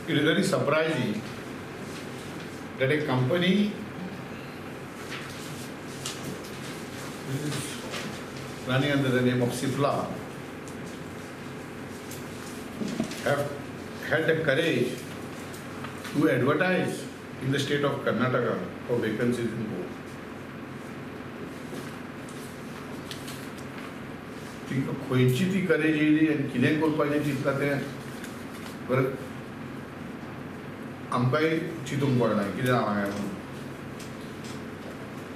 It is very surprising that a company which is running under the name of Cipla have had the courage to advertise in the state of Karnataka for vacancies in Goa. खंयची ती करेज येयली आनी कितें करपाचें चिंतता तें परत आमकांय चिंतूंक पडना कितें जावं काय म्हणून.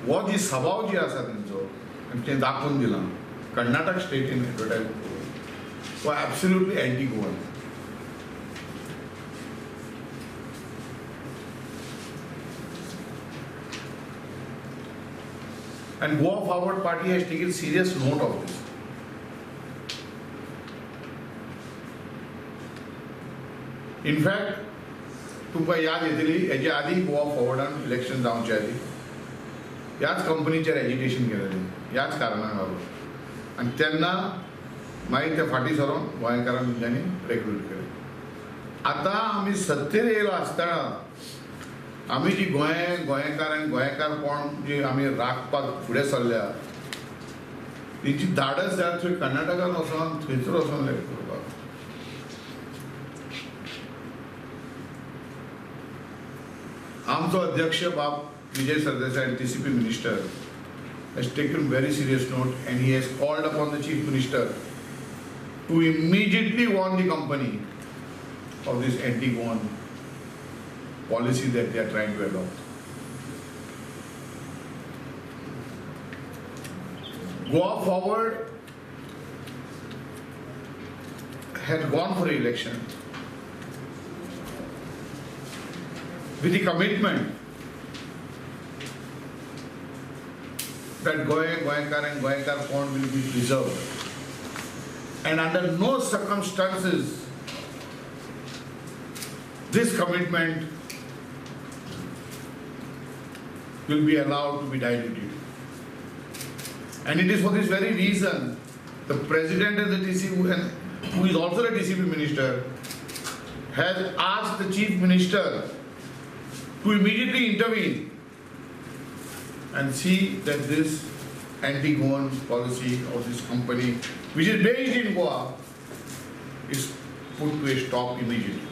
हो जी स्वभाव जी आसा तेंचो आनी तें दाखोवन दिलां कर्नाटक स्टेटीन एडवर्टायज करून वो absolutely anti Goan. And Goa Forward Party has taken serious note of this. In fact, तुमकां याद येतली हेजे आदी गोवा फॉरवर्डान इलेक्शन जावचे आदी ह्याच कंपनीचेर एजिटेशन केलेलें ह्याच कारणाक लागून आनी तेन्ना मागीर ते फाटीं सरोन गोंयकारांक तेंच्यांनी रेक्रूट केलें. आतां आमी सत्तेर येयलो आसतना आमी जी गोंयकार आनी गोंयकारपण जी आमी राखपाक फुडें सरल्या तेंची धाडस जाय थंय कर्नाटकान वचोन थंयसर वचोन करपाक. आमचो अध्यक्ष बाब Vijay Sardesai TCP minister has taken very serious note and he has called upon the chief minister to immediately warn the company of this anti-Goan policy that they are trying to adopt. Goa Forward had gone for election with the commitment that Goenkar and Goenkar pond will be preserved, and under no circumstances this commitment will be allowed to be diluted. And it is for this very reason the president of the TCP, who is also a TCP minister, has asked the chief minister to immediately intervene and see that this anti-Goan policy of this company, which is based in Goa, is put to a stop immediately.